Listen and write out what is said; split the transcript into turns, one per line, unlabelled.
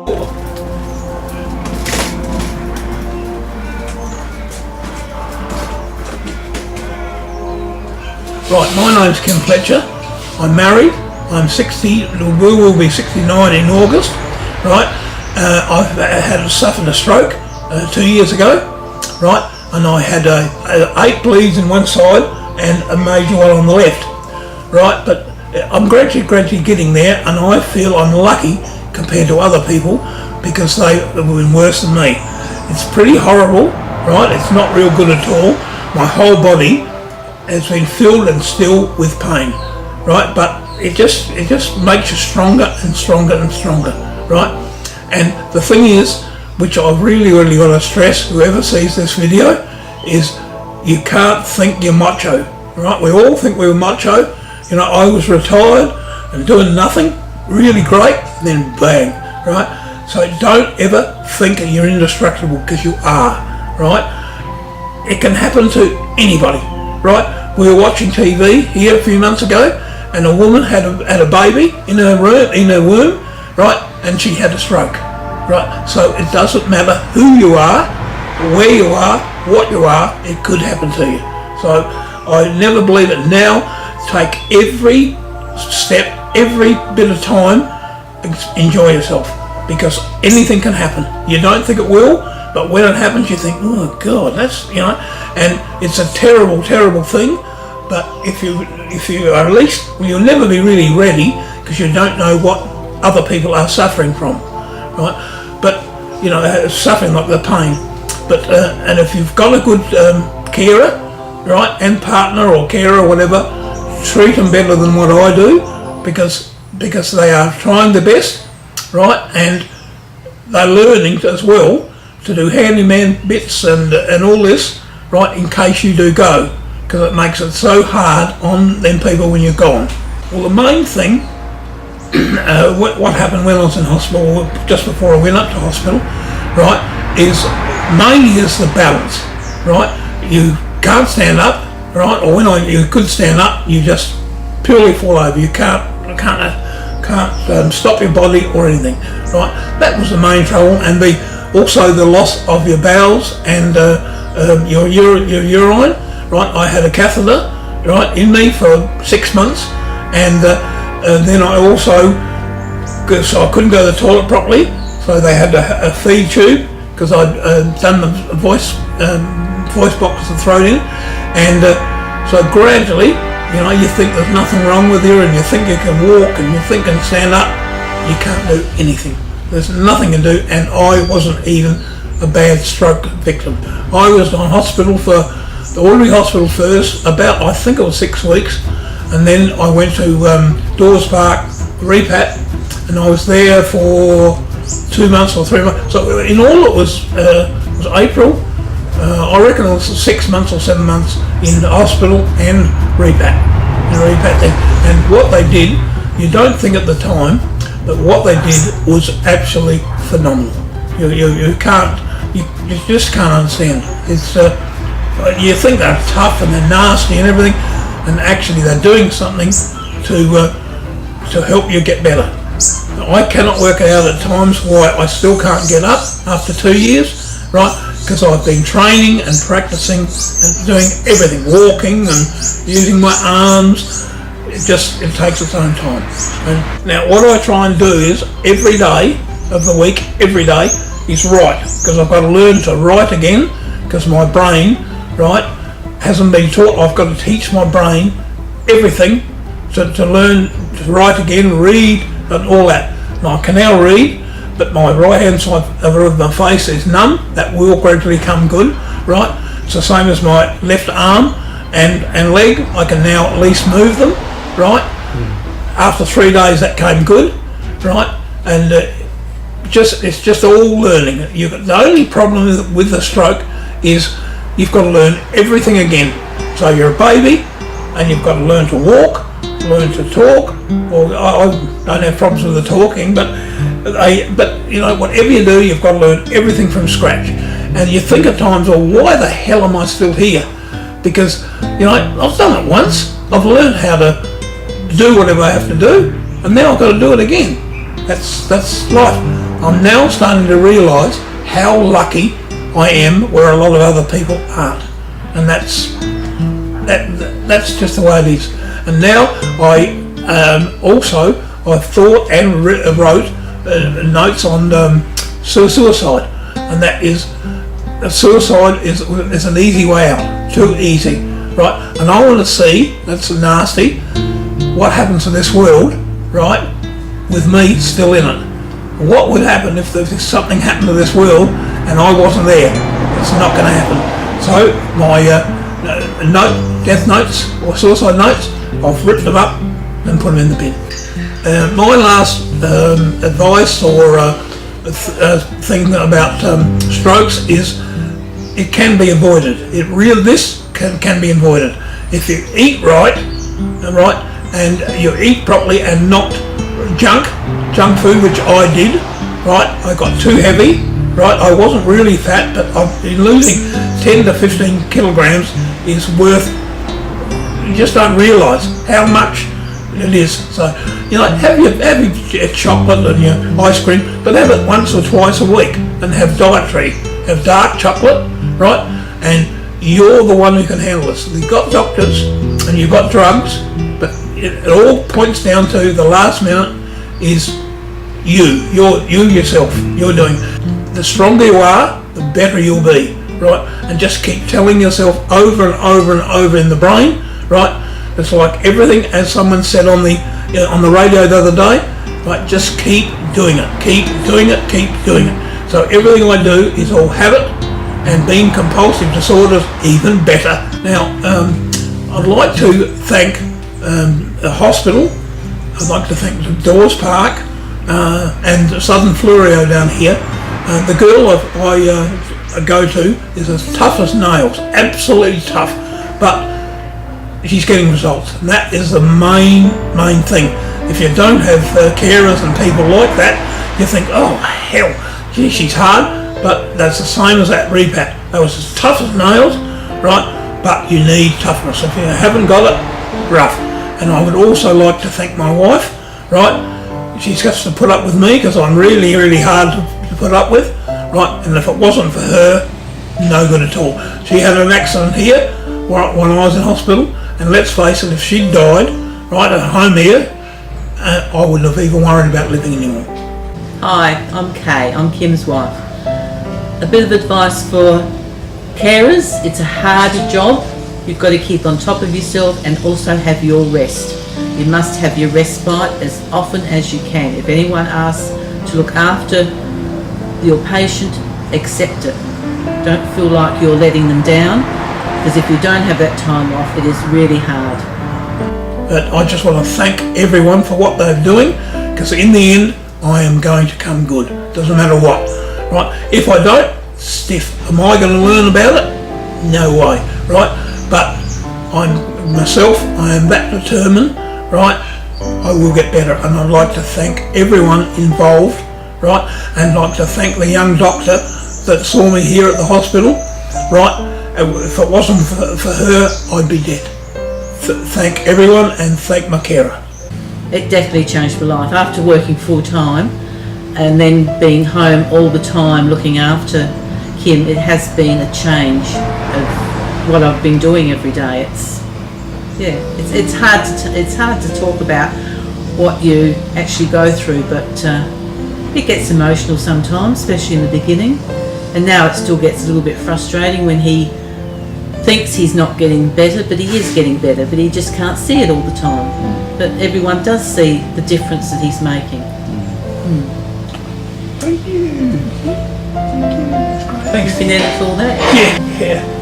Right, my name's Kym Fletcher. I'm married. I'm 60. We will be 69 in August. Right, I've suffered a stroke 2 years ago. Right, and I had 8 bleeds in one side and a major one on the left. Right, but I'm gradually getting there, and I feel I'm lucky compared to other people because they've been worse than me. It's pretty horrible. Right, it's not real good at all. My whole body has been filled and still with pain, right? But it just makes you stronger and stronger and stronger, right? And the thing is, which I really got to stress, whoever sees this video, is you can't think you're macho, right? We all think we were macho. You know, I was retired and doing nothing, really great, and then bang, right? So don't ever think you're indestructible, because you are, right? It can happen to anybody. Right, we were watching TV here a few months ago, and a woman had a baby in her womb, right, and she had a stroke, right. So it doesn't matter who you are, where you are, what you are, it could happen to you. So I never believe it. Now, take every step, every bit of time, enjoy yourself, because anything can happen. You don't think it will, but when it happens, you think, oh God, that's, you know, and it's a terrible thing. But if you are, at least, well, you'll never be really ready, because you don't know what other people are suffering from, right? But you know, suffering like the pain. But and if you've got a good carer, right, and partner or carer or whatever, treat them better than what I do, because they are trying their best, right, and they're learning as well to do handyman bits and all this, right, in case you do go, because it makes it so hard on them people when you're gone. Well, the main thing, what happened when I was in hospital, just before I went up to hospital, right, is mainly is the balance, right? You can't stand up, right, or when you could stand up, you just purely fall over. You can't stop your body or anything, right? That was the main trouble, and also the loss of your bowels and your urine, right? I had a catheter, right, in me for 6 months, and then I also, because I couldn't go to the toilet properly, so they had a feed tube, because I'd done the voice box to throw in, and so gradually, you know, you think there's nothing wrong with you, and you think you can walk, and you think you can stand up. You can't do anything. There's nothing to do, and I wasn't even a bad stroke victim. I was on hospital for the Ordinary Hospital first, about, I think it was 6 weeks, and then I went to Dawes Park Repat, and I was there for 2 months or 3 months. So in all it was April. I reckon it was 6 months or 7 months in the hospital and Repat. And what they did, you don't think at the time, but what they did was absolutely phenomenal. You just can't understand. It's you think they're tough and they're nasty and everything, and actually they're doing something to help you get better. I cannot work out at times why I still can't get up after 2 years, right? Because I've been training and practicing and doing everything, walking and using my arms. It takes its own time. And now what I try and do is every day of the week, every day is write, because I've got to learn to write again, because my brain, right, hasn't been taught. I've got to teach my brain everything to learn to write again, read and all that. Now I can now read, but my right hand side of my face is numb. That will gradually come good, right? It's the same as my left arm and leg. I can now at least move them, right? After 3 days that came good, right? And it's just all learning. The only problem with the stroke is you've got to learn everything again. So you're a baby and you've got to learn to walk, learn to talk. Well, I don't have problems with the talking, but you know, whatever you do, you've got to learn everything from scratch. And you think at times, well, why the hell am I still here? Because, you know, I've done it once. I've learned how to do whatever I have to do, and now I've got to do it again. That's life. I'm now starting to realise how lucky I am where a lot of other people aren't, and that's just the way it is. And now I've thought and wrote notes on suicide, and that is suicide is an easy way out, too easy, right? And I want to see, that's nasty, what happens to this world, right, with me still in it. What would happen if something happened to this world and I wasn't there? It's not going to happen. So my death notes or suicide notes, I've ripped them up and put them in the bin. My last advice or thing about strokes is it can be avoided. This can be avoided if you eat right, and you eat properly and not junk food, which I did, right? I got too heavy, right? I wasn't really fat, but I've been losing 10 to 15 kilograms is worth, you just don't realise how much it is. So, have your chocolate and your ice cream, but have it once or twice a week and have dietary. Have dark chocolate, right? And you're the one who can handle this. You've got doctors and you've got drugs, but it all points down to the last minute is you yourself. You're doing. The stronger you are, the better you'll be, right? And just keep telling yourself over and over and over in the brain, right? It's like everything, as someone said on the radio the other day, right? Just keep doing it, keep doing it, keep doing it. So everything I do is all habit, and being compulsive disorders even better. Now, I'd like to thank the hospital. I'd like to thank the Dawes Park and Southern Fluorio down here. The girl I go to is as tough as nails, absolutely tough, but she's getting results, and that is the main thing. If you don't have carers and people like that, you think, oh hell, gee, she's hard, but that's the same as that repat. That was as tough as nails, right? But you need toughness. If you haven't got it, rough. And I would also like to thank my wife, right? She's got to put up with me because I'm really, really hard to put up with, right? And if it wasn't for her, no good at all. She had an accident here when I was in hospital, and let's face it, if she'd died, right, at home here, I wouldn't have even worried about living anymore.
Hi, I'm Kay. I'm Kym's wife. A bit of advice for carers: it's a hard job. You've got to keep on top of yourself and also have your rest. You must have your respite as often as you can. If anyone asks to look after your patient, accept it. Don't feel like you're letting them down, because if you don't have that time off, it is really hard.
But I just want to thank everyone for what they're doing, because in the end, I am going to come good. Doesn't matter what, right? If I don't, stiff. Am I going to learn about it? No way, right? But I am that determined, right? I will get better, and I'd like to thank everyone involved, right? And I'd like to thank the young doctor that saw me here at the hospital, right? If it wasn't for her, I'd be dead. Thank everyone, and thank my carer.
It definitely changed my life. After working full time and then being home all the time looking after Kym, it has been a change of what I've been doing every day. It's hard to talk about what you actually go through, but it gets emotional sometimes, especially in the beginning. And now it still gets a little bit frustrating when he thinks he's not getting better, but he is getting better, but he just can't see it all the time. But everyone does see the difference that he's making.
Thank you. Thank you. That's great.
Thanks, Finette, for all that.
Yeah.